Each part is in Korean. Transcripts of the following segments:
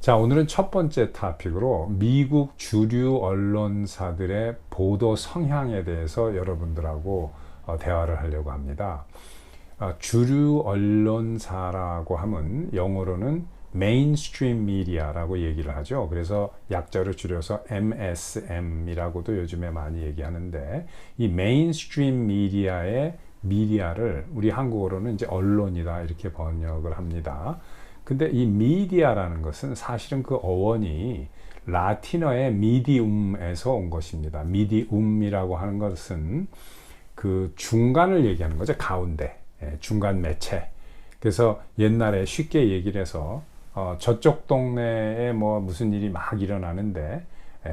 자, 오늘은 첫 번째 토픽으로 미국 주류 언론사들의 보도 성향에 대해서 여러분들하고 대화를 하려고 합니다. 주류 언론사라고 하면 영어로는 메인스트림 미디어라고 얘기를 하죠. 그래서 약자로 줄여서 MSM이라고도 요즘에 많이 얘기하는데, 이 메인스트림 미디어의 미디어를 우리 한국어로는 이제 언론이다 이렇게 번역을 합니다. 근데 이 미디어라는 것은 사실은 그 어원이 라틴어의 미디움에서 온 것입니다. 미디움이라고 하는 것은 그 중간을 얘기하는 거죠. 가운데, 중간 매체. 그래서 옛날에 쉽게 얘기를 해서 저쪽 동네에 뭐 무슨 일이 막 일어나는데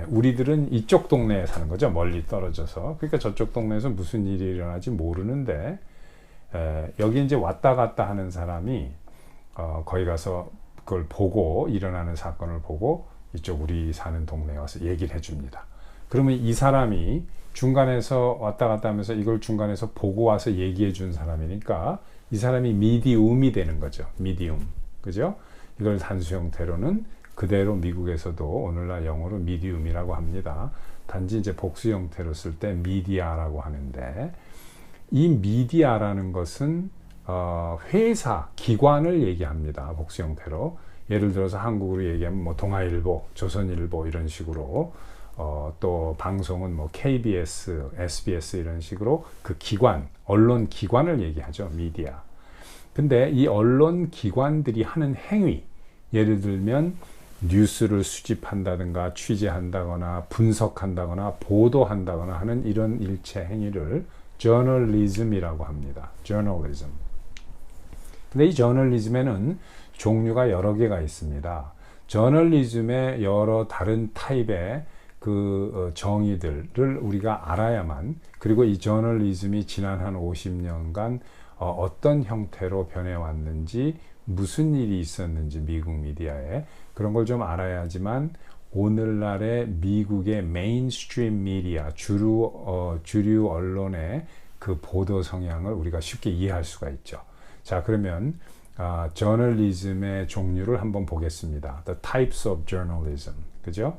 우리들은 이쪽 동네에 사는 거죠. 멀리 떨어져서. 그러니까 저쪽 동네에서 무슨 일이 일어나지 모르는데 여기 이제 왔다 갔다 하는 사람이 거기 가서 그걸 보고, 일어나는 사건을 보고 이쪽 우리 사는 동네에 와서 얘기를 해줍니다. 그러면 이 사람이 중간에서 왔다 갔다 하면서 이걸 중간에서 보고 와서 얘기해 준 사람이니까 이 사람이 미디움이 되는 거죠. 미디움. 그죠? 이걸 단수 형태로는 그대로 미국에서도 오늘날 영어로 미디움이라고 합니다. 단지 이제 복수 형태로 쓸 때 미디어라고 하는데, 이 미디어라는 것은 회사, 기관을 얘기합니다. 복수 형태로. 예를 들어서 한국으로 얘기하면 뭐 동아일보, 조선일보 이런 식으로, 또 방송은 뭐 KBS, SBS 이런 식으로 그 기관, 언론 기관을 얘기하죠. 미디어. 근데 이 언론 기관들이 하는 행위, 예를 들면 뉴스를 수집한다든가 취재한다거나 분석한다거나 보도한다거나 하는 이런 일체 행위를 저널리즘이라고 합니다. 저널리즘. 근데 이 저널리즘에는 종류가 여러 개가 있습니다. 저널리즘의 여러 다른 타입의 그 정의들을 우리가 알아야만, 그리고 이 저널리즘이 지난 한 50년간 어떤 형태로 변해왔는지, 무슨 일이 있었는지 미국 미디어에 그런 걸 좀 알아야지만 오늘날의 미국의 메인스트림 미디어, 주류 언론의 그 보도 성향을 우리가 쉽게 이해할 수가 있죠. 자, 그러면 저널리즘의 종류를 한번 보겠습니다. The types of journalism. 그죠?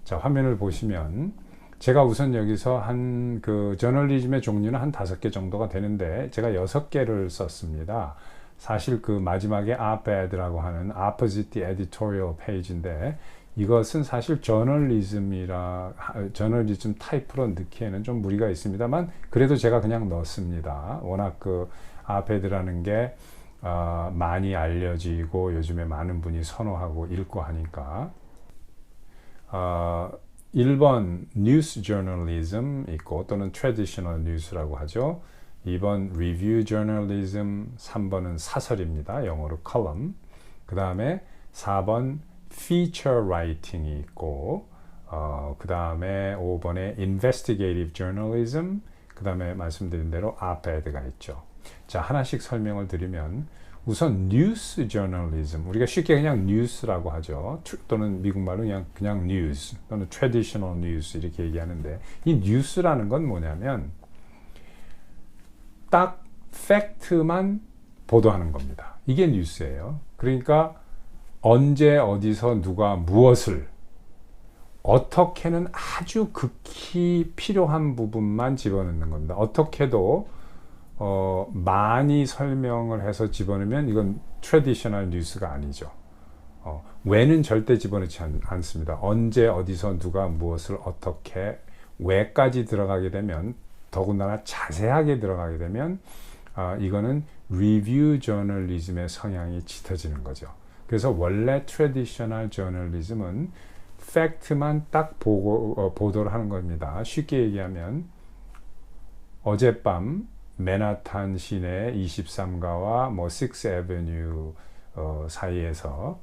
자, 화면을 보시면 제가 우선 여기서 한 그 저널리즘의 종류는 한 5개 정도가 되는데 제가 6개를 썼습니다. 사실 그 마지막에 op-ed라고 하는 opposite the editorial page인데, 이것은 사실 저널리즘 타입으로 넣기에는 좀 무리가 있습니다만 그래도 제가 그냥 넣습니다. 워낙 그 op-ed라는 게 많이 알려지고 요즘에 많은 분이 선호하고 읽고 하니까. 1번 뉴스 저널리즘 있고, 또는 트래디셔널 뉴스라고 하죠. 2번 리뷰 저널리즘, 3번은 사설입니다. 영어로 컬럼. 그 다음에 4번 feature writing이 있고, 그 다음에 5번에 investigative journalism, 그 다음에 말씀드린 대로 op-ed가 있죠. 자, 하나씩 설명을 드리면, 우선 뉴스 저널리즘, 우리가 쉽게 그냥 뉴스라고 하죠. 또는 미국말로 그냥 뉴스 또는 트래디셔널 뉴스 이렇게 얘기하는데, 이 뉴스라는 건 뭐냐면 딱 팩트만 보도하는 겁니다. 이게 뉴스예요. 그러니까 언제 어디서 누가 무엇을 어떻게는 아주 극히 필요한 부분만 집어넣는 겁니다. 어떻게도 많이 설명을 해서 집어넣으면 이건 트래디셔널 뉴스가 아니죠. 왜는 절대 집어넣지 않습니다. 언제 어디서 누가 무엇을 어떻게 왜까지 들어가게 되면, 더군다나 자세하게 들어가게 되면 이거는 리뷰 저널리즘의 성향이 짙어지는 거죠. 그래서 원래 트래디셔널 저널리즘은 팩트만 딱 보도를 하는 겁니다. 쉽게 얘기하면 어젯밤 맨하탄 시내 23가와 뭐 6th Avenue 사이에서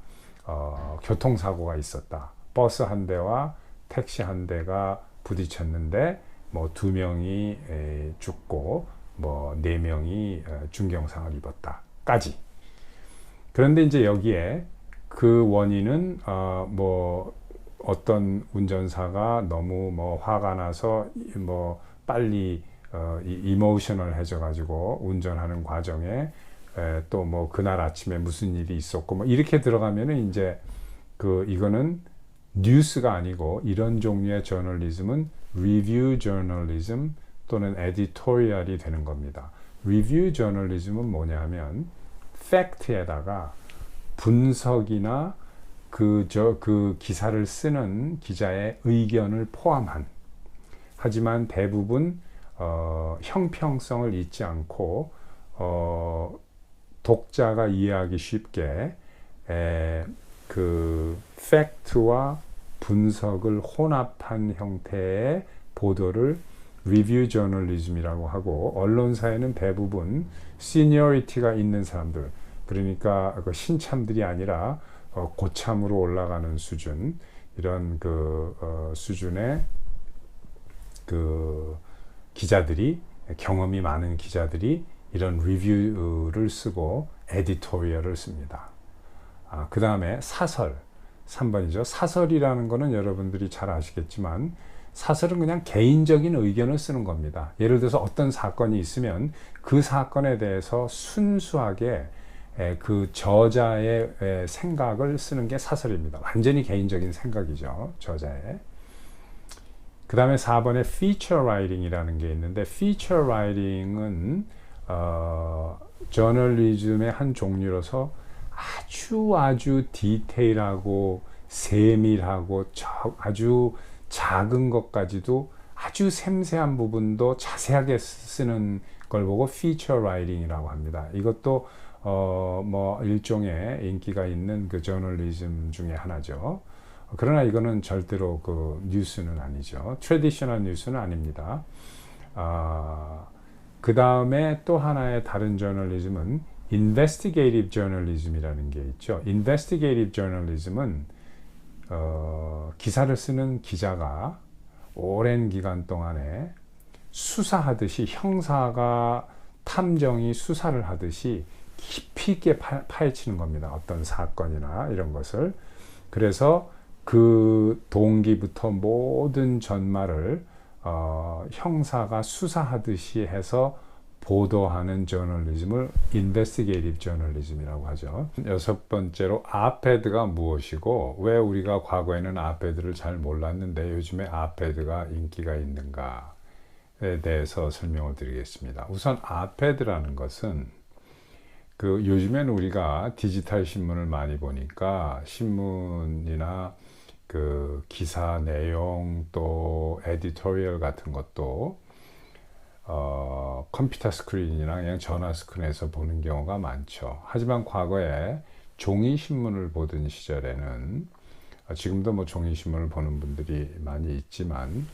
교통사고가 있었다. 버스 한 대와 택시 한 대가 부딪혔는데 뭐 2명이 죽고 뭐 4명이 중경상을 입었다까지. 그런데 이제 여기에 그 원인은 뭐 어떤 운전사가 너무 뭐 화가 나서 뭐 빨리 이모셔널 해져 가지고 운전하는 과정에 또 뭐 그날 아침에 무슨 일이 있었고 뭐 이렇게 들어가면은 이제 이거는 뉴스가 아니고 이런 종류의 저널리즘은 리뷰 저널리즘 또는 에디토리얼이 되는 겁니다. 리뷰 저널리즘은 뭐냐면 팩트에다가 분석이나 그 기사를 쓰는 기자의 의견을 포함한, 하지만 대부분 형평성을 잊지 않고 독자가 이해하기 쉽게 그 팩트와 분석을 혼합한 형태의 보도를 리뷰 저널리즘이라고 하고, 언론사에는 대부분 시니어리티가 있는 사람들, 그러니까 신참들이 아니라 고참으로 올라가는 수준, 이런 수준의 기자들이, 경험이 많은 기자들이 이런 리뷰를 쓰고 에디토리얼을 씁니다. 그 다음에 사설, 3번이죠. 사설이라는 거는 여러분들이 잘 아시겠지만 사설은 그냥 개인적인 의견을 쓰는 겁니다. 예를 들어서 어떤 사건이 있으면 그 사건에 대해서 순수하게 그 저자의 생각을 쓰는 게 사설입니다. 완전히 개인적인 생각이죠, 저자의. 그 다음에 4번에 feature writing이라는 게 있는데, feature writing은 저널리즘의 한 종류로서 아주 디테일하고 세밀하고 아주 작은 것까지도 아주 섬세한 부분도 자세하게 쓰는 걸 보고 feature writing이라고 합니다. 이것도 뭐 일종의 인기가 있는 그 저널리즘 중에 하나죠. 그러나 이거는 절대로 그 뉴스는 아니죠. 트래디셔널 뉴스는 아닙니다. 그 다음에 또 하나의 다른 저널리즘은 investigative journalism이라는 게 있죠. investigative journalism은 기사를 쓰는 기자가 오랜 기간 동안에 수사하듯이, 형사가 탐정이 수사를 하듯이 깊이 있게 파헤치는 겁니다. 어떤 사건이나 이런 것을. 그래서 그 동기부터 모든 전말을 형사가 수사하듯이 해서 보도하는 저널리즘을 investigative journalism이라고 하죠. 6번째로 아페드가 무엇이고 왜 우리가 과거에는 아페드를 잘 몰랐는데 요즘에 아페드가 인기가 있는가에 대해서 설명을 드리겠습니다. 우선 아페드라는 것은 요즘에는 우리가 디지털 신문을 많이 보니까 신문이나 그 기사 내용 또 에디토리얼 같은 것도 컴퓨터 스크린이나 그냥 전화 스크린에서 보는 경우가 많죠. 하지만 과거에 종이 신문을 보던 시절에는, 지금도 뭐 종이 신문을 보는 분들이 많이 있지만,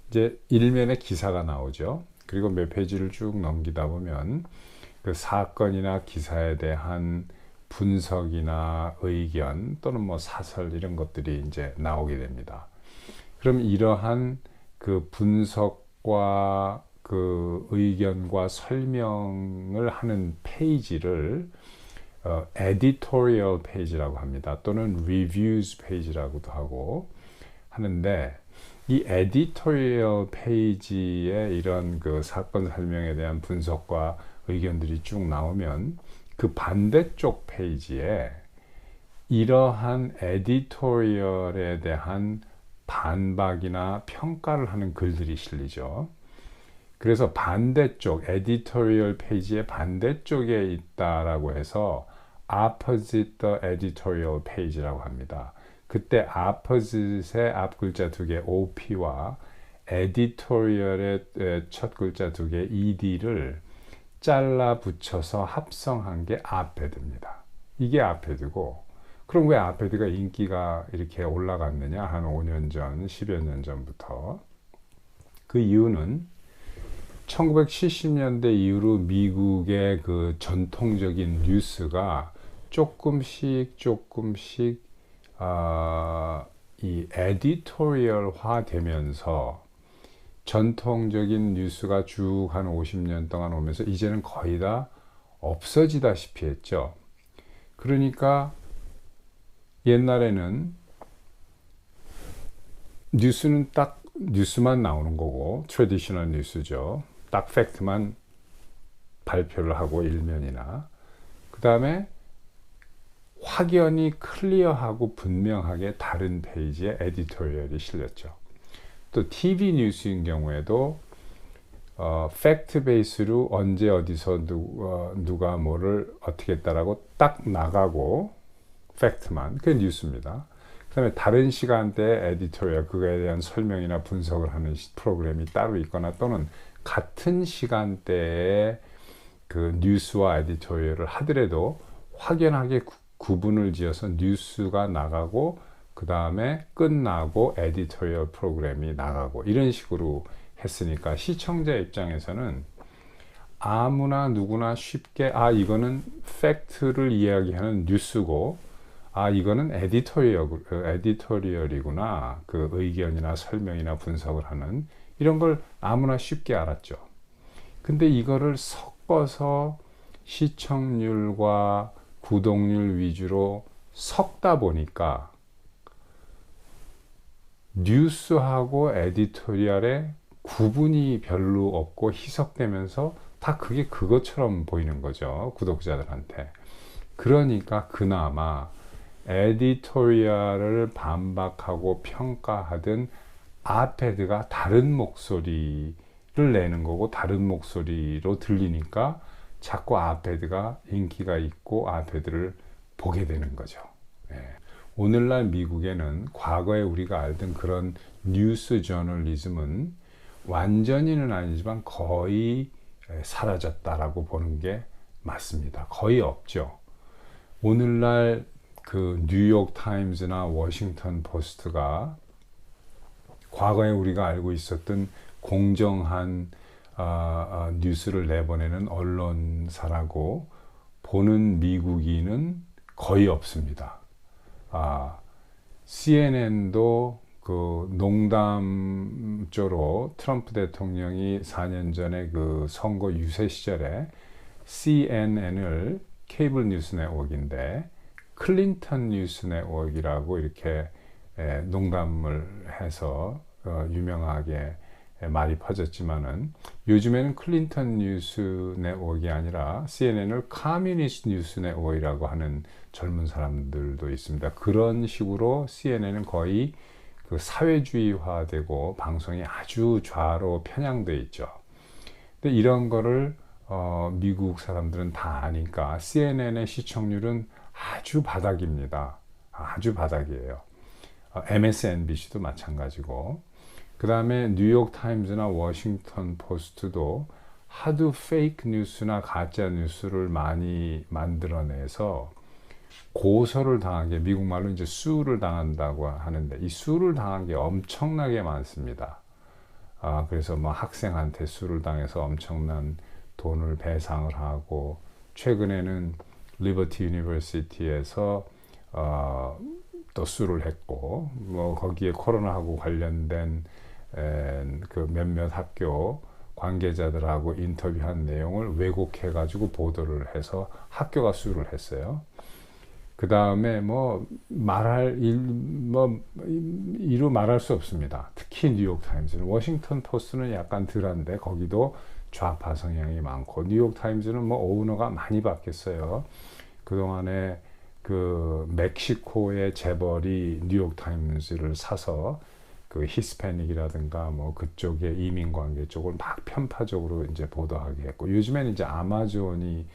이제 일면에 기사가 나오죠. 그리고 몇 페이지를 쭉 넘기다 보면 그 사건이나 기사에 대한 분석이나 의견 또는 뭐 사설 이런 것들이 이제 나오게 됩니다. 그럼 이러한 그 분석과 그 의견과 설명을 하는 페이지를 editorial 페이지라고 합니다. 또는 reviews 페이지라고도 하고 하는데, 이 editorial 페이지에 이런 그 사건 설명에 대한 분석과 의견들이 쭉 나오면 그 반대쪽 페이지에 이러한 에디토리얼에 대한 반박이나 평가를 하는 글들이 실리죠. 그래서 반대쪽 에디토리얼 페이지의 반대쪽에 있다라고 해서 opposite the editorial page라고 합니다. 그때 opposite의 앞 글자 2개 OP와 editorial의 첫 글자 2개 ED를 잘라 붙여서 합성한 게 아페드입니다. 이게 아페드고, 그럼 왜 아페드가 인기가 이렇게 올라갔느냐? 한 5년 전, 10여 년 전부터. 그 이유는 1970년대 이후로 미국의 그 전통적인 뉴스가 조금씩 이 에디토리얼화 되면서 전통적인 뉴스가 쭉 한 50년 동안 오면서 이제는 거의 다 없어지다시피 했죠. 그러니까 옛날에는 뉴스는 딱 뉴스만 나오는 거고, 트래디셔널 뉴스죠. 딱 팩트만 발표를 하고 일면이나, 그 다음에 확연히 클리어하고 분명하게 다른 페이지에 에디토리얼이 실렸죠. 또 TV 뉴스인 경우에도 팩트 베이스로 언제 어디서 누가 뭐를 어떻게 했다라고 딱 나가고 팩트만, 그게 뉴스입니다. 그 다음에 다른 시간대에 에디토리얼, 그거에 대한 설명이나 분석을 하는 프로그램이 따로 있거나 또는 같은 시간대에 그 뉴스와 에디토리얼을 하더라도 확연하게 구분을 지어서 뉴스가 나가고 그 다음에 끝나고 에디토리얼 프로그램이 나가고 이런 식으로 했으니까 시청자 입장에서는 아무나 누구나 쉽게 이거는 팩트를 이야기하는 뉴스고 이거는 에디토리얼이구나, 그 의견이나 설명이나 분석을 하는, 이런 걸 아무나 쉽게 알았죠. 근데 이거를 섞어서 시청률과 구독률 위주로 섞다 보니까 뉴스하고 에디토리얼의 구분이 별로 없고 희석되면서 다 그게 그것처럼 보이는 거죠, 구독자들한테. 그러니까 그나마 에디토리얼을 반박하고 평가하던 아페드가 다른 목소리를 내는 거고 다른 목소리로 들리니까 자꾸 아페드가 인기가 있고 아페드를 보게 되는 거죠. 오늘날 미국에는 과거에 우리가 알던 그런 뉴스 저널리즘은 완전히는 아니지만 거의 사라졌다라고 보는 게 맞습니다. 거의 없죠. 오늘날 그 뉴욕 타임즈나 워싱턴 포스트가 과거에 우리가 알고 있었던 공정한 뉴스를 내보내는 언론사라고 보는 미국인은 거의 없습니다. CNN도 그 농담조로 트럼프 대통령이 4년 전에 그 선거 유세 시절에 CNN을 케이블 뉴스 네트워크인데 클린턴 뉴스 네트워크라고 이렇게 농담을 해서 유명하게 말이 퍼졌지만은 요즘에는 클린턴 뉴스 네트워크가 아니라 CNN을 커뮤니스트 뉴스 네트워크라고 하는 젊은 사람들도 있습니다. 그런 식으로 CNN은 거의 그 사회주의화되고 방송이 아주 좌로 편향되어 있죠. 근데 이런 거를 미국 사람들은 다 아니까 CNN의 시청률은 아주 바닥입니다. 아주 바닥이에요. MSNBC도 마찬가지고, 그 다음에 뉴욕 타임즈나 워싱턴 포스트도 하도 페이크 뉴스나 가짜 뉴스를 많이 만들어내서 고소를 당하게, 미국 말로 이제 수를 당한다고 하는데 이 수를 당한 게 엄청나게 많습니다. 그래서 뭐 학생한테 수를 당해서 엄청난 돈을 배상을 하고, 최근에는 리버티 유니버시티에서 또 수를 했고, 뭐 거기에 코로나하고 관련된 그 몇몇 학교 관계자들하고 인터뷰한 내용을 왜곡해 가지고 보도를 해서 학교가 수를 했어요. 그 다음에 뭐 이루 말할 수 없습니다. 특히 뉴욕 타임즈는. 워싱턴 포스트는 약간 덜한데 거기도 좌파 성향이 많고, 뉴욕 타임즈는 뭐 오너가 많이 바뀌었어요. 그동안에 그 멕시코의 재벌이 뉴욕 타임즈를 사서 그 히스패닉이라든가 뭐 그쪽의 이민 관계 쪽을 막 편파적으로 이제 보도하게 했고, 요즘에는 이제 아마존이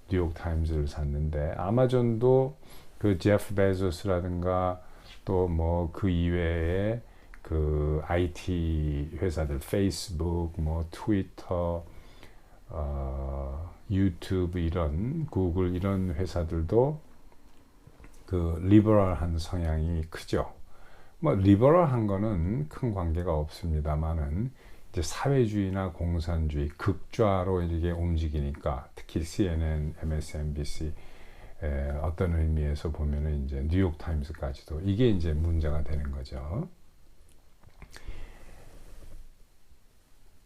뉴욕 타임즈를 샀는데, 아마존도 그 제프 베조스라든가 또 뭐 그 이외에 그 IT 회사들, 페이스북, 뭐 트위터, 유튜브, 이런 구글, 이런 회사들도 그 리버럴한 성향이 크죠. 뭐 리버럴한 거는 큰 관계가 없습니다만은 이제 사회주의나 공산주의 극좌로 이렇게 움직이니까, 특히 CNN, MSNBC 어떤 의미에서 보면은 이제 뉴욕 타임즈까지도 이게 이제 문제가 되는 거죠.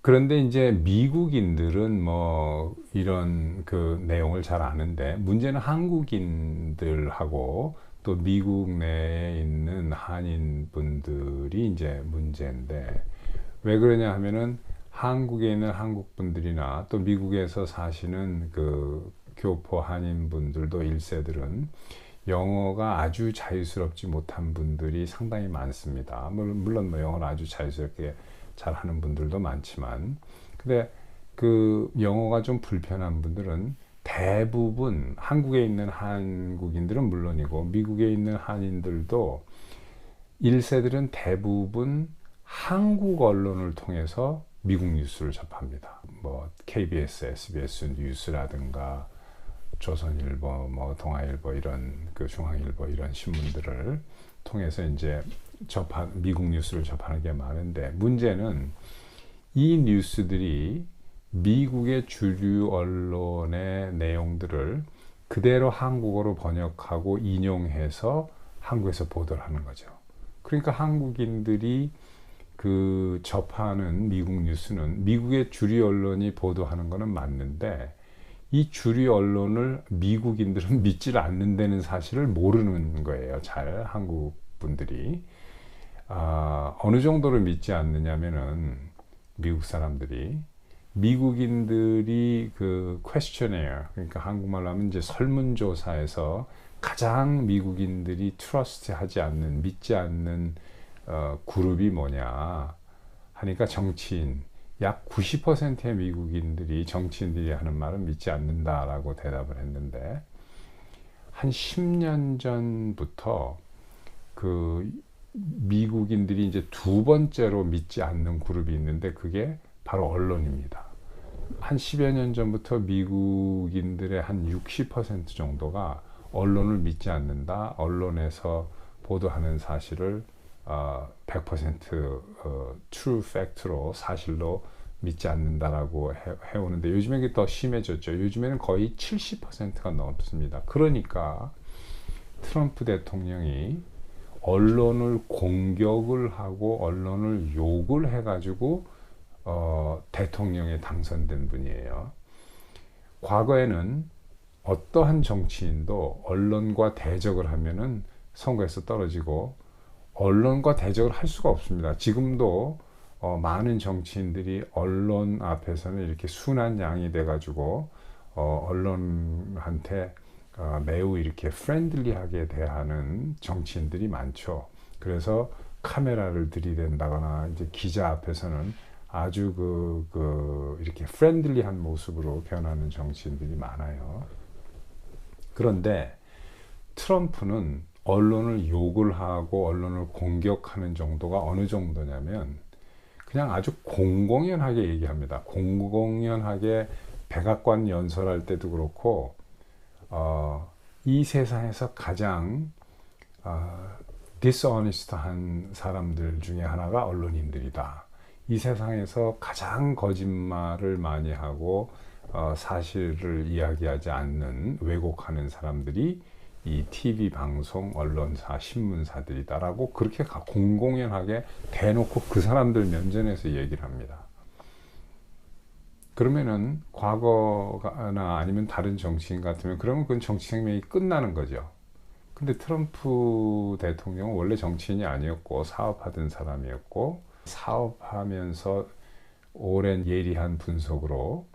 그런데 이제 미국인들은 뭐 이런 그 내용을 잘 아는데, 문제는 한국인들하고 또 미국 내에 있는 한인 분들이 이제 문제인데, 왜 그러냐 하면은 한국에 있는 한국 분들이나 또 미국에서 사시는 그 교포 한인 분들도 1세들은 영어가 아주 자유스럽지 못한 분들이 상당히 많습니다. 물론 뭐 영어를 아주 자유스럽게 잘하는 분들도 많지만, 근데 그 영어가 좀 불편한 분들은 대부분 한국에 있는 한국인들은 물론이고 미국에 있는 한인들도 1세들은 대부분 한국 언론을 통해서 미국 뉴스를 접합니다. 뭐 KBS, SBS 뉴스라든가 조선일보, 뭐 동아일보 이런 그 중앙일보 이런 신문들을 통해서 이제 미국 뉴스를 접하는 게 많은데, 문제는 이 뉴스들이 미국의 주류 언론의 내용들을 그대로 한국어로 번역하고 인용해서 한국에서 보도를 하는 거죠. 그러니까 한국인들이 그 접하는 미국 뉴스는 미국의 주류 언론이 보도하는 거는 맞는데, 이 주류 언론을 미국인들은 믿질 않는다는 사실을 모르는 거예요. 잘 한국 분들이. 어느 정도로 믿지 않느냐면은 미국 사람들이, 미국인들이 그 questionnaire, 그러니까 한국말로 하면 이제 설문조사에서 가장 미국인들이 트러스트하지 않는, 믿지 않는 그룹이 뭐냐 하니까 정치인, 약 90%의 미국인들이 정치인들이 하는 말은 믿지 않는다라고 대답을 했는데, 한 10년 전부터 그 미국인들이 이제 두 번째로 믿지 않는 그룹이 있는데, 그게 바로 언론입니다. 한 10여 년 전부터 미국인들의 한 60% 정도가 언론을 믿지 않는다, 언론에서 보도하는 사실을 100% true fact로, 사실로 믿지 않는다라고 해오는데, 요즘에 이게 더 심해졌죠. 요즘에는 거의 70%가 넘습니다. 그러니까 트럼프 대통령이 언론을 공격을 하고 언론을 욕을 해가지고 대통령에 당선된 분이에요. 과거에는 어떠한 정치인도 언론과 대적을 하면은 선거에서 떨어지고, 언론과 대적을 할 수가 없습니다. 지금도 많은 정치인들이 언론 앞에서는 이렇게 순한 양이 돼가지고 언론한테 매우 이렇게 프렌들리하게 대하는 정치인들이 많죠. 그래서 카메라를 들이댄다거나 이제 기자 앞에서는 아주 이렇게 프렌들리한 모습으로 변하는 정치인들이 많아요. 그런데 트럼프는 언론을 욕을 하고 언론을 공격하는 정도가 어느 정도냐면, 그냥 아주 공공연하게 얘기합니다. 공공연하게 백악관 연설할 때도 그렇고, 이 세상에서 가장 dishonest한 사람들 중에 하나가 언론인들이다. 이 세상에서 가장 거짓말을 많이 하고 사실을 이야기하지 않는, 왜곡하는 사람들이 이 TV 방송, 언론사, 신문사들이다라고 그렇게 공공연하게 대놓고 그 사람들 면전에서 얘기를 합니다. 그러면은 과거나 아니면 다른 정치인 같으면 그러면 그건 정치 생명이 끝나는 거죠. 근데 트럼프 대통령은 원래 정치인이 아니었고 사업하던 사람이었고, 사업하면서 오랜 예리한 분석으로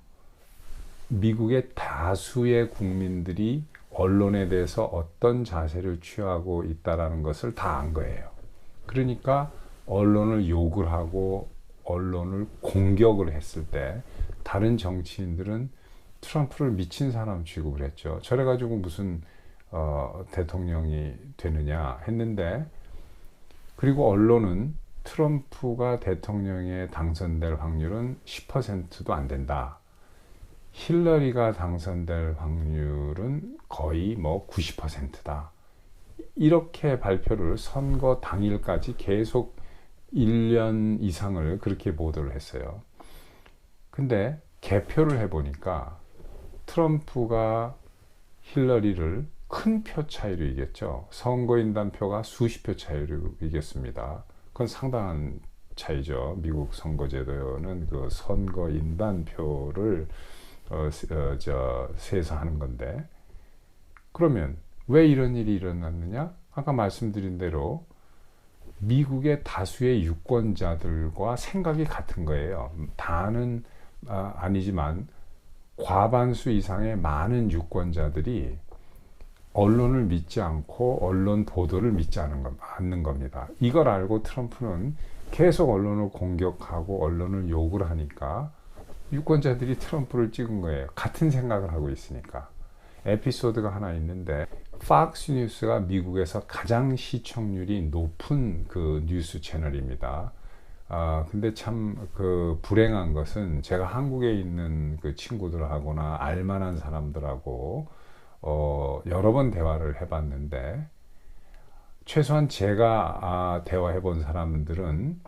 미국의 다수의 국민들이 언론에 대해서 어떤 자세를 취하고 있다라는 것을 다 안 거예요. 그러니까 언론을 욕을 하고 언론을 공격을 했을 때 다른 정치인들은 트럼프를 미친 사람 취급을 했죠. 저래가지고 무슨 대통령이 되느냐 했는데, 그리고 언론은 트럼프가 대통령에 당선될 확률은 10%도 안 된다. 힐러리가 당선될 확률은 거의 뭐 90%다. 이렇게 발표를 선거 당일까지 계속 1년 이상을 그렇게 보도를 했어요. 근데 개표를 해보니까 트럼프가 힐러리를 큰 표 차이로 이겼죠. 선거인단 표가 수십 표 차이로 이겼습니다. 그건 상당한 차이죠. 미국 선거제도는 그 선거인단 표를 세서하는 건데, 그러면 왜 이런 일이 일어났느냐? 아까 말씀드린 대로 미국의 다수의 유권자들과 생각이 같은 거예요. 다는 아니지만 과반수 이상의 많은 유권자들이 언론을 믿지 않고 언론 보도를 믿지 않는 겁니다. 이걸 알고 트럼프는 계속 언론을 공격하고 언론을 욕을 하니까 유권자들이 트럼프를 찍은 거예요. 같은 생각을 하고 있으니까. 에피소드가 하나 있는데 팍스 뉴스가 미국에서 가장 시청률이 높은 그 뉴스 채널입니다. 근데 참 그 불행한 것은 제가 한국에 있는 그 친구들하고나 알만한 사람들하고 여러 번 대화를 해봤는데 최소한 제가 대화해 본 사람들은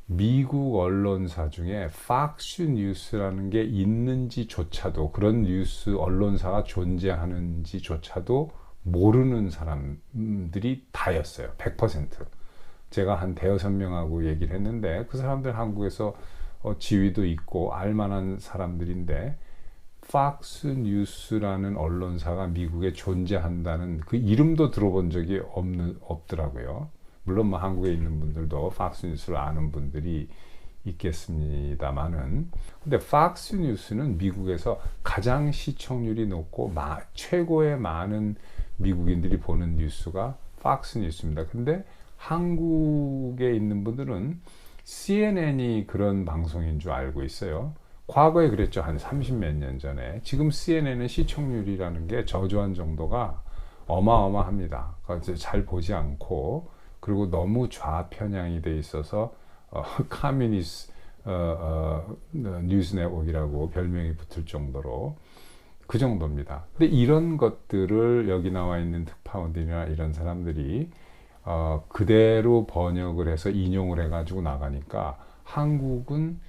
미국 언론사 중에 팍스 뉴스라는 게 있는지조차도, 그런 뉴스 언론사가 존재하는지조차도 모르는 사람들이 다였어요. 100%. 제가 한 대여섯 명하고 얘기를 했는데 그 사람들 한국에서 지위도 있고 알만한 사람들인데 팍스 뉴스라는 언론사가 미국에 존재한다는 그 이름도 들어본 적이 없더라고요. 물론 뭐 한국에 있는 분들도 팍스 뉴스를 아는 분들이 있겠습니다만은, 근데 팍스 뉴스는 미국에서 가장 시청률이 높고 최고의 많은 미국인들이 보는 뉴스가 팍스 뉴스입니다. 근데 한국에 있는 분들은 CNN이 그런 방송인 줄 알고 있어요. 과거에 그랬죠. 한 30 몇 년 전에. 지금 CNN은 시청률이라는 게 저조한 정도가 어마어마합니다. 잘 보지 않고, 그리고 너무 좌편향이 돼 있어서 커뮤니스트 뉴스 네트워크라고 별명이 붙을 정도로 그 정도입니다. 근데 이런 것들을 여기 나와 있는 특파원들이나 이런 사람들이 그대로 번역을 해서 인용을 해가지고 나가니까 한국은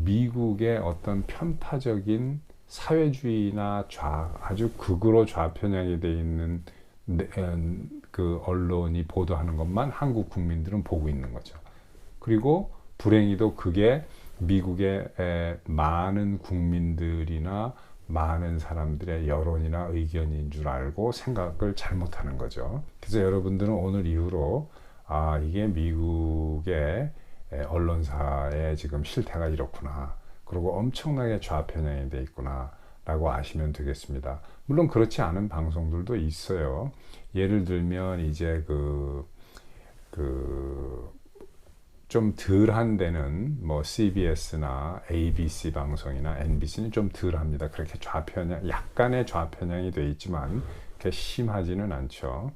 미국의 어떤 편파적인 사회주의나 아주 극으로 좌편향이 돼 있는 그 언론이 보도하는 것만 한국 국민들은 보고 있는 거죠. 그리고 불행히도 그게 미국의 많은 국민들이나 많은 사람들의 여론이나 의견인 줄 알고 생각을 잘못하는 거죠. 그래서 여러분들은 오늘 이후로 이게 미국의 언론사의 지금 실태가 이렇구나, 그리고 엄청나게 좌편향이 돼 있구나 라고 아시면 되겠습니다. 물론 그렇지 않은 방송들도 있어요. 예를 들면 이제 좀 덜한 데는 뭐 CBS나 ABC 방송이나 NBC는 좀 덜합니다. 그렇게 약간의 좌편향이 돼 있지만 그렇게 심하지는 않죠.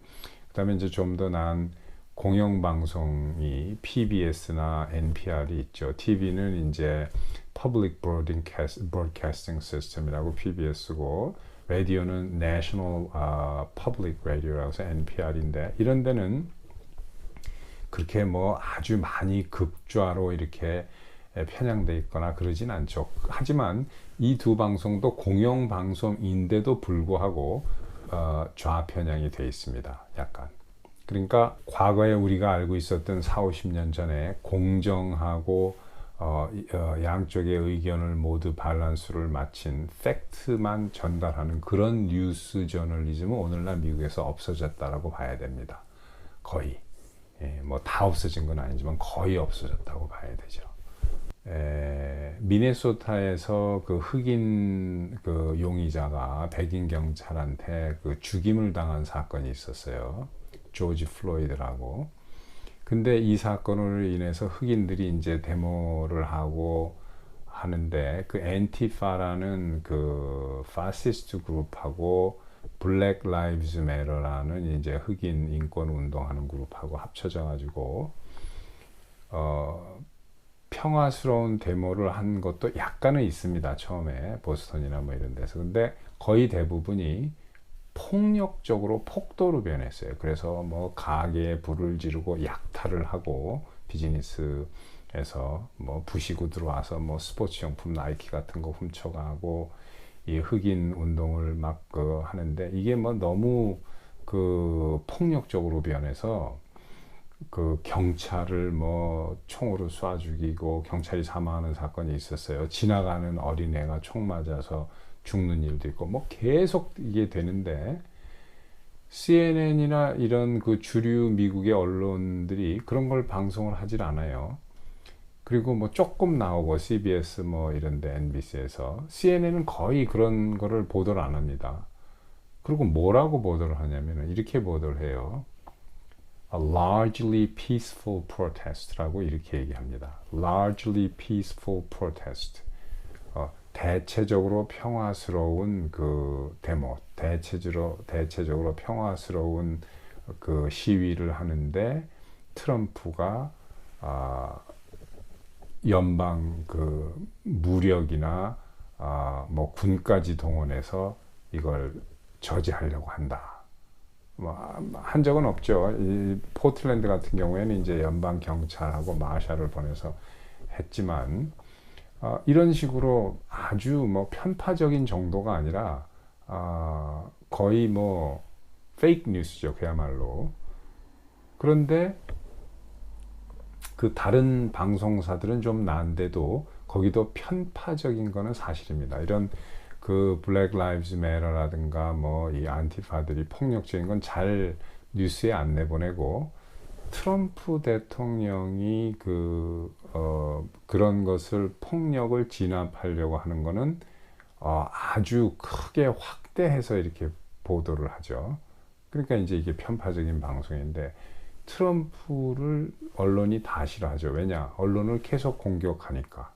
그 다음에 이제 좀 더 나은 공영방송이 PBS나 NPR이 있죠. TV는 이제 Public Broadcasting System이라고 PBS고, 라디오는 National Public Radio라고 해서 NPR인데, 이런 데는 그렇게 뭐 아주 많이 극좌로 이렇게 편향돼 있거나 그러진 않죠. 하지만 이 두 방송도 공영방송인데도 불구하고 좌편향이 돼 있습니다. 약간. 그러니까 과거에 우리가 알고 있었던 40, 50년 전에 공정하고 양쪽의 의견을 모두 밸런스를 맞춘 팩트만 전달하는 그런 뉴스 저널리즘은 오늘날 미국에서 없어졌다라고 봐야 됩니다. 거의. 뭐 다 없어진 건 아니지만 거의 없어졌다고 봐야 되죠. 미네소타에서 그 흑인 그 용의자가 백인 경찰한테 그 죽임을 당한 사건이 있었어요. 조지 플로이드라고. 근데 이 사건으로 인해서 흑인들이 이제 데모를 하고 하는데, 그 엔티파라는 그 파시스트 그룹하고 블랙 라이브즈 매터라는 이제 흑인 인권 운동하는 그룹하고 합쳐져 가지고 평화스러운 데모를 한 것도 약간은 있습니다. 처음에 보스턴이나 뭐 이런 데서. 근데 거의 대부분이 폭력적으로 폭도로 변했어요. 그래서 뭐 가게에 불을 지르고 약탈을 하고, 비즈니스에서 뭐 부시고 들어와서 뭐 스포츠용품 나이키 같은 거 훔쳐가고, 이 흑인 운동을 막 하는데, 이게 뭐 너무 그 폭력적으로 변해서 그 경찰을 뭐 총으로 쏴 죽이고 경찰이 사망하는 사건이 있었어요. 지나가는 어린애가 총 맞아서 죽는 일도 있고, 뭐 계속 이게 되는데, CNN이나 이런 그 주류 미국의 언론들이 그런 걸 방송을 하질 않아요. 그리고 뭐 조금 나오고 CBS 뭐 이런데 NBC에서, CNN은 거의 그런 거를 보도를 안 합니다. 그리고 뭐라고 보도를 하냐면 이렇게 보도를 해요. A largely peaceful protest라고 이렇게 얘기합니다. Largely peaceful protest. 대체적으로 평화스러운 그 데모, 대체적으로 평화스러운 그 시위를 하는데 트럼프가 연방 그 무력이나 뭐 군까지 동원해서 이걸 저지하려고 한다. 뭐 한 적은 없죠. 이 포틀랜드 같은 경우에는 이제 연방 경찰하고 마샬을 보내서 했지만 이런 식으로 아주 뭐 편파적인 정도가 아니라 거의 뭐 페이크 뉴스죠, 그야말로. 그런데 그 다른 방송사들은 좀 나은데도 거기도 편파적인 거는 사실입니다. 이런 그 블랙 라이브즈 매터라든가 뭐 이 안티파들이 폭력적인 건 잘 뉴스에 안 내보내고 트럼프 대통령이 그런 것을 폭력을 진압하려고 하는 거는 아주 크게 확대해서 이렇게 보도를 하죠. 그러니까 이제 이게 편파적인 방송인데 트럼프를 언론이 다 싫어하죠. 왜냐? 언론을 계속 공격하니까.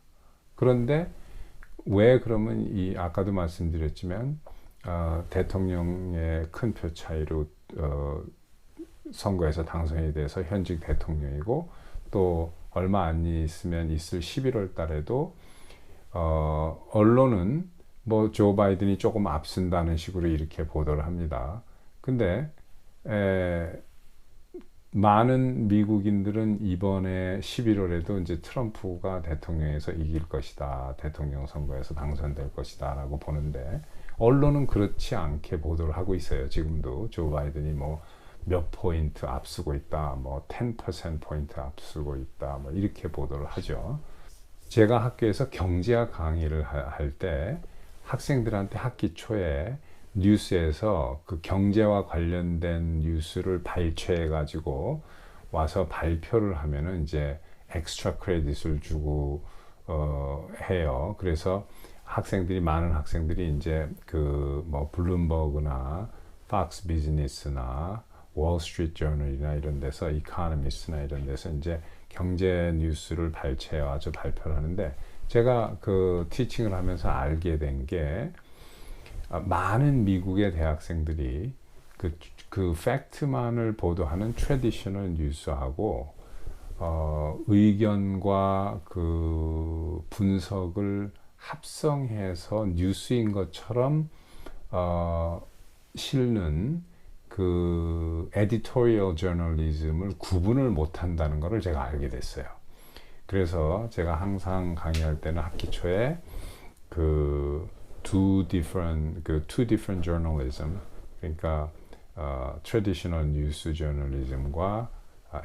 그런데 왜 그러면 이 아까도 말씀드렸지만 대통령의 큰 표 차이로 선거에서 당선이 돼서 현직 대통령이고 또 얼마 안 있으면 있을 11월 달에도 언론은 뭐 조 바이든이 조금 앞선다는 식으로 이렇게 보도를 합니다. 근데 많은 미국인들은 이번에 11월에도 이제 트럼프가 대통령에서 이길 것이다, 대통령 선거에서 당선될 것이다 라고 보는데 언론은 그렇지 않게 보도를 하고 있어요. 지금도 조 바이든이 뭐 몇 포인트 앞서고 있다, 뭐 10%포인트 앞서고 있다, 뭐 이렇게 보도를 하죠. 제가 학교에서 경제학 강의를 할 때 학생들한테 학기 초에 뉴스에서 그 경제와 관련된 뉴스를 발췌해 가지고 와서 발표를 하면은 이제 엑스트라 크레딧을 주고 해요. 그래서 많은 학생들이 이제 그 뭐 블룸버그나 팍스 비즈니스나 월스트리트 저널이나 이런 데서 이코노미스트나 이런 데서 이제 경제 뉴스를 발췌해 와서 발표를 하는데 제가 그 티칭을 하면서 알게 된 게 많은 미국의 대학생들이 그 팩트만을 보도하는 트래디셔널 뉴스하고 의견과 그 분석을 합성해서 뉴스인 것처럼 실는 그 에디토리얼 저널리즘을 구분을 못한다는 것을 제가 알게 됐어요. 그래서 제가 항상 강의할 때는 학기 초에 그 two different journalism, 그러니까 traditional news journalism과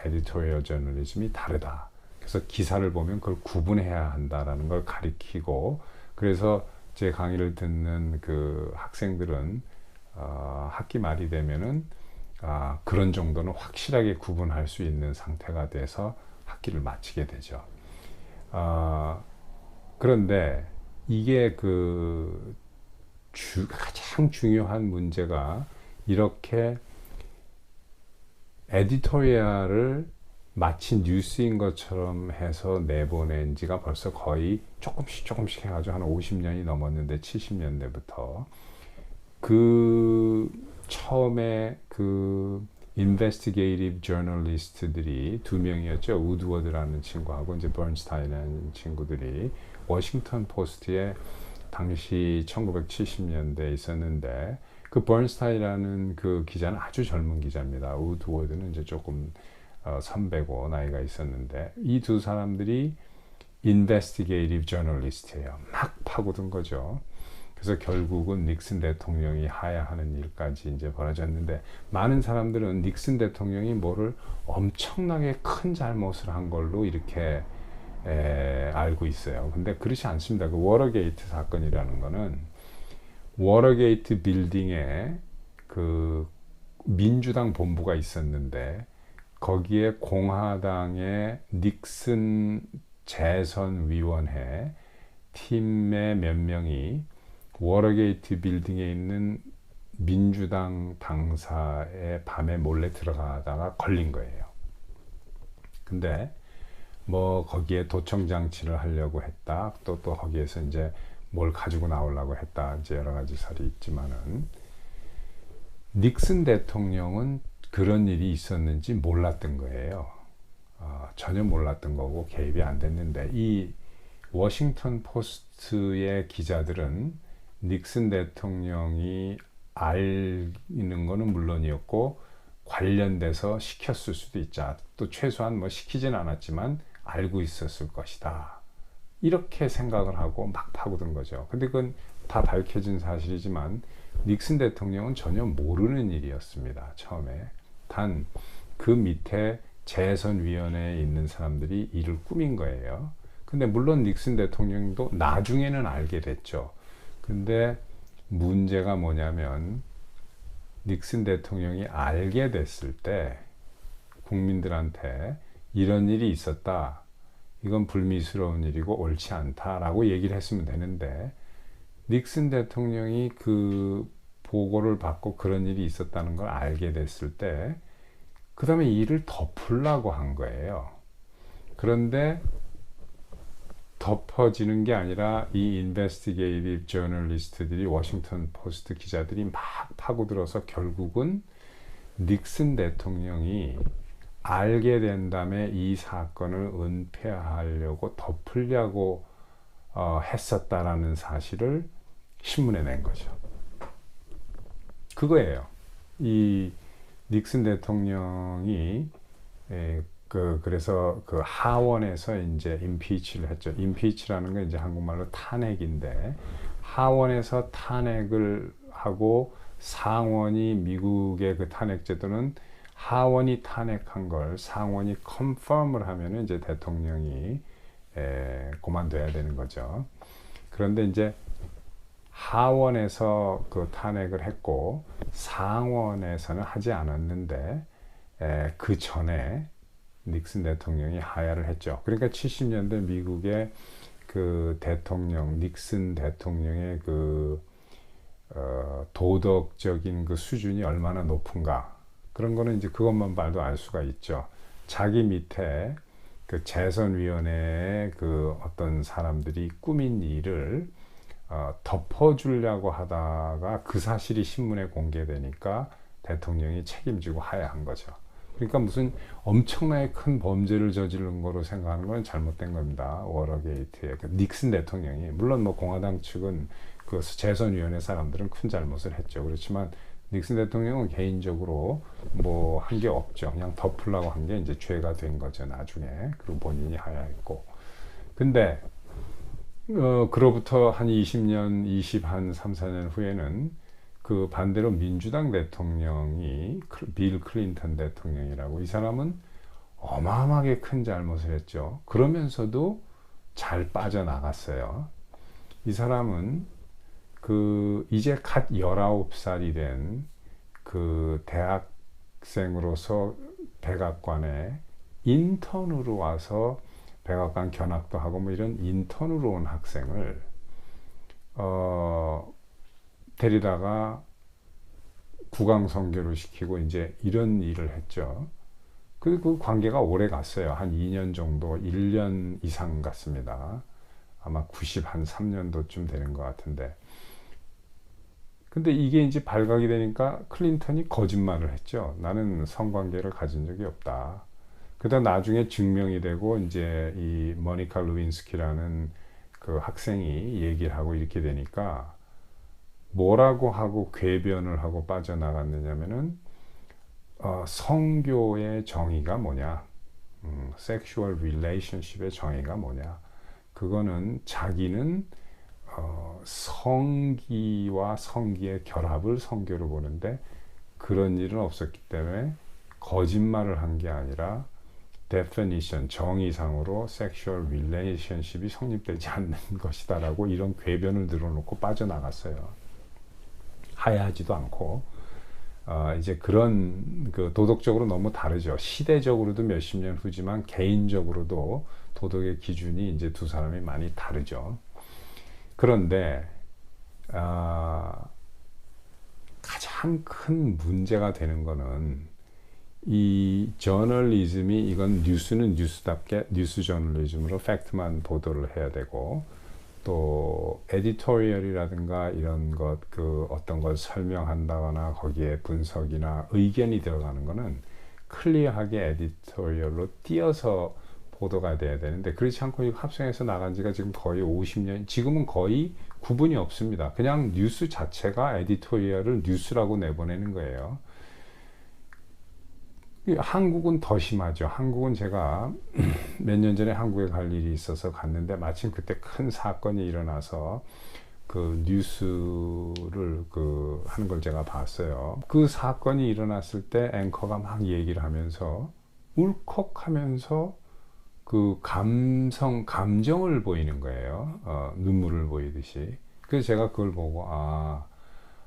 editorial journalism이 다르다. 그래서 기사를 보면 그걸 구분해야 한다라는 걸 가리키고, 그래서 제 강의를 듣는 그 학생들은 학기 말이 되면은 그런 정도는 확실하게 구분할 수 있는 상태가 돼서 학기를 마치게 되죠. 그런데 이게 가장 중요한 문제가 이렇게 에디토리얼을 마치 뉴스인 것처럼 해서 내보낸 지가 벌써 거의 조금씩 해가지고 한 50년이 넘었는데 70년대부터 처음에 investigative journalist들이 두 명이었죠. 우드워드라는 친구하고 이제 버ን스타인이라는 친구들이 워싱턴 포스트에 당시 1970년대에 있었는데 그 버ን스타인이라는 그 기자는 아주 젊은 기자입니다. 우드워드는 이제 조금 선배고 나이가 있었는데 이 두 사람들이 investigative journalist예요. 막 파고든 거죠. 그래서 결국은 닉슨 대통령이 하야하는 일까지 이제 벌어졌는데 많은 사람들은 닉슨 대통령이 뭐를 엄청나게 큰 잘못을 한 걸로 이렇게 알고 있어요. 근데 그렇지 않습니다. 그 워터게이트 사건이라는 거는 워터게이트 빌딩에 그 민주당 본부가 있었는데 거기에 공화당의 닉슨 재선위원회 팀의 몇 명이 워터게이트 빌딩에 있는 민주당 당사에 밤에 몰래 들어가다가 걸린 거예요. 근데 뭐 거기에 도청 장치를 하려고 했다. 또 거기에서 이제 뭘 가지고 나오려고 했다. 이제 여러 가지 설이 있지만은 닉슨 대통령은 그런 일이 있었는지 몰랐던 거예요. 전혀 몰랐던 거고 개입이 안 됐는데 이 워싱턴 포스트의 기자들은 닉슨 대통령이 알는 거는 물론이었고 관련돼서 시켰을 수도 있자. 또 최소한 뭐 시키진 않았지만 알고 있었을 것이다. 이렇게 생각을 하고 막 파고든 거죠. 근데 그건 다 밝혀진 사실이지만 닉슨 대통령은 전혀 모르는 일이었습니다. 처음에. 단 그 밑에 재선위원회에 있는 사람들이 이를 꾸민 거예요. 근데 물론 닉슨 대통령도 나중에는 알게 됐죠. 근데 문제가 뭐냐면 닉슨 대통령이 알게 됐을 때 국민들한테 이런 일이 있었다. 이건 불미스러운 일이고 옳지 않다라고 얘기를 했으면 되는데 닉슨 대통령이 그 보고를 받고 그런 일이 있었다는 걸 알게 됐을 때 그 다음에 이 일을 덮으려고 한 거예요. 그런데 덮어지는 게 아니라 이 인베스티게이티브 저널리스트들이 워싱턴 포스트 기자들이 막 파고들어서 결국은 닉슨 대통령이 알게 된 다음에 이 사건을 은폐하려고 덮으려고 했었다라는 사실을 신문에 낸 거죠. 그거예요. 이 닉슨 대통령이 그래서 그 하원에서 이제 임피치를 했죠. 임피치라는 건 이제 한국말로 탄핵인데 하원에서 탄핵을 하고 상원이 미국의 그 탄핵 제도는 하원이 탄핵한 걸 상원이 컨펌을 하면은 이제 대통령이 그만둬야 되는 거죠. 그런데 이제 하원에서 그 탄핵을 했고 상원에서는 하지 않았는데 그 전에 닉슨 대통령이 하야를 했죠. 그러니까 70년대 미국의 그 대통령 닉슨 대통령의 그 도덕적인 그 수준이 얼마나 높은가 그런 거는 이제 그것만 봐도 알 수가 있죠. 자기 밑에 그 재선위원회의 그 어떤 사람들이 꾸민 일을 덮어주려고 하다가 그 사실이 신문에 공개되니까 대통령이 책임지고 하야한 거죠. 그러니까 무슨 엄청나게 큰 범죄를 저지른 거로 생각하는 건 잘못된 겁니다. 워터게이트의 그 닉슨 대통령이 물론 뭐 공화당 측은 그 재선위원회 사람들은 큰 잘못을 했죠. 그렇지만 닉슨 대통령은 개인적으로 뭐 한 게 없죠. 그냥 덮으려고 한 게 이제 죄가 된 거죠. 나중에 그리고 본인이 하야했고. 근데 그로부터 한 20년, 3, 4년 후에는 그 반대로 민주당 대통령이 빌 클린턴 대통령이라고 이 사람은 어마어마하게 큰 잘못을 했죠. 그러면서도 잘 빠져나갔어요. 이 사람은 그 이제 갓 19살이 된 그 대학생으로서 백악관에 인턴으로 와서 백악관 견학도 하고 뭐 이런 인턴으로 온 학생을 데리다가 국왕 선교를 시키고 이제 이런 일을 했죠. 그 관계가 오래 갔어요. 한 2년 정도, 1년 이상 갔습니다. 아마 93년도쯤 되는 것 같은데. 근데 이게 이제 발각이 되니까 클린턴이 거짓말을 했죠. 나는 성관계를 가진 적이 없다. 그다음 나중에 증명이 되고 이제 이 모니카 루빈스키라는 그 학생이 얘기를 하고 이렇게 되니까 뭐라고 하고 궤변을 하고 빠져나갔느냐면은 성교의 정의가 뭐냐, 섹슈얼 릴레이션십의 정의가 뭐냐, 그거는 자기는 성기와 성기의 결합을 성교로 보는데 그런 일은 없었기 때문에 거짓말을 한 게 아니라 definition, 정의상으로 sexual relationship이 성립되지 않는 것이다라고 이런 궤변을 늘어놓고 빠져나갔어요. 하야하지도 않고 이제 그런 그 도덕적으로 너무 다르죠. 시대적으로도 몇십 년 후지만 개인적으로도 도덕의 기준이 이제 두 사람이 많이 다르죠. 그런데 가장 큰 문제가 되는 거는 이 저널리즘이 이건 뉴스는 뉴스답게 뉴스 저널리즘으로 팩트만 보도를 해야 되고 또 에디토리얼이라든가 이런 것 그 어떤 걸 설명한다거나 거기에 분석이나 의견이 들어가는 거는 클리어하게 에디토리얼로 띄어서 보도가 돼야 되는데 그렇지 않고 이거 합성해서 나간 지가 지금 거의 50년 지금은 거의 구분이 없습니다. 그냥 뉴스 자체가 에디토리얼을 뉴스라고 내보내는 거예요. 한국은 더 심하죠. 한국은 제가 몇 년 전에 한국에 갈 일이 있어서 갔는데 마침 그때 큰 사건이 일어나서 그 뉴스를 그 하는 걸 제가 봤어요. 그 사건이 일어났을 때 앵커가 막 얘기를 하면서 울컥하면서 그 감정을 보이는 거예요. 눈물을 보이듯이. 그래서 제가 그걸 보고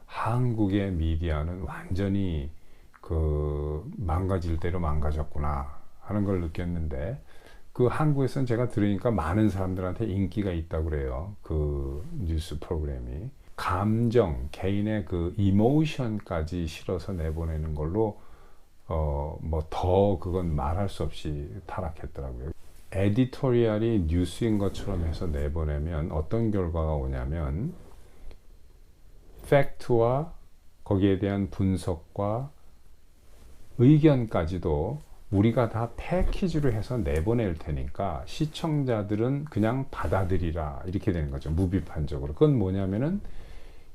한국의 미디어는 완전히 그 망가질 대로 망가졌구나 하는 걸 느꼈는데 그 한국에서는 제가 들으니까 많은 사람들한테 인기가 있다고 그래요. 그 뉴스 프로그램이 감정, 개인의 그 이모션까지 실어서 내보내는 걸로 뭐 더 그건 말할 수 없이 타락했더라고요. 에디토리얼이 뉴스인 것처럼 해서 내보내면 어떤 결과가 오냐면 팩트와 거기에 대한 분석과 의견까지도 우리가 다 패키지로 해서 내보낼 테니까 시청자들은 그냥 받아들이라 이렇게 되는 거죠. 무비판적으로. 그건 뭐냐면은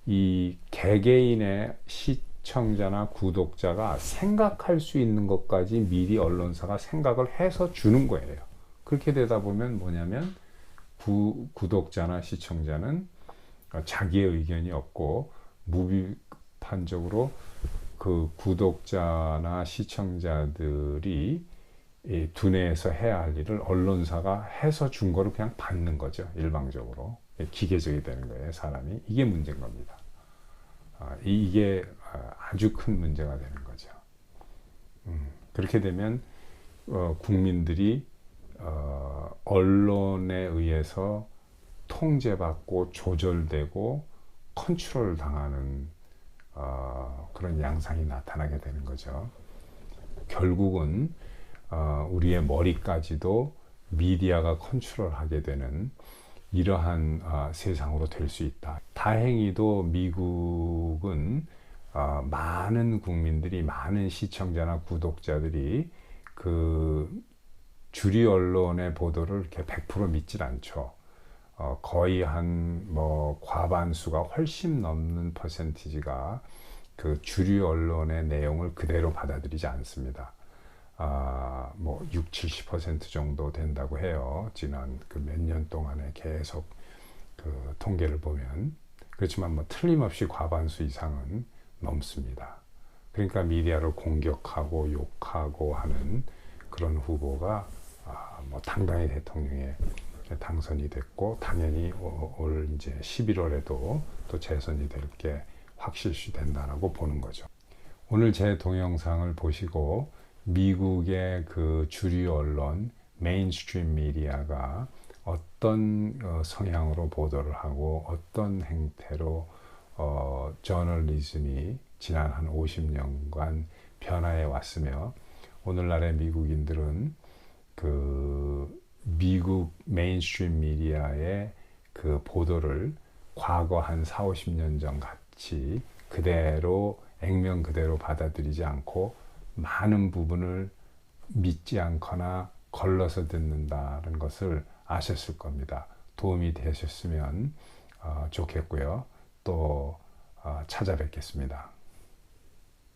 이 개개인의 시청자나 구독자가 생각할 수 있는 것까지 미리 언론사가 생각을 해서 주는 거예요. 그렇게 되다 보면 뭐냐면 구독자나 시청자는 자기의 의견이 없고 무비판적으로 그 구독자나 시청자들이 두뇌에서 해야 할 일을 언론사가 해서 준 거를 그냥 받는 거죠. 일방적으로. 기계적이 되는 거예요. 사람이. 이게 문제인 겁니다. 이게 아주 큰 문제가 되는 거죠. 그렇게 되면 국민들이 언론에 의해서 통제받고 조절되고 컨트롤 당하는 그런 양상이 나타나게 되는 거죠. 결국은 우리의 머리까지도 미디어가 컨트롤하게 되는 이러한 세상으로 될 수 있다. 다행히도 미국은 많은 국민들이 많은 시청자나 구독자들이 그 주류 언론의 보도를 이렇게 100% 믿질 않죠. 거의 한 뭐 과반수가 훨씬 넘는 퍼센티지가 그 주류 언론의 내용을 그대로 받아들이지 않습니다. 뭐 60-70% 정도 된다고 해요. 지난 그 몇 년 동안에 계속 그 통계를 보면. 그렇지만 뭐 틀림없이 과반수 이상은 넘습니다. 그러니까 미디어를 공격하고 욕하고 하는 그런 후보가 뭐 당당히 대통령에 당선이 됐고 당연히 올 이제 11월에도 또 재선이 될 게 확실시 된다라고 보는 거죠. 오늘 제 동영상을 보시고 미국의 그 주류 언론 메인스트림 미디어가 어떤 성향으로 보도를 하고 어떤 행태로 저널리즘이 지난 한 50년간 변화해 왔으며 오늘날의 미국인들은 그 미국 메인스트림 미디어의 그 보도를 과거 한 40-50년 전 같이 그대로 액면 그대로 받아들이지 않고 많은 부분을 믿지 않거나 걸러서 듣는다는 것을 아셨을 겁니다. 도움이 되셨으면 좋겠고요. 또 찾아뵙겠습니다.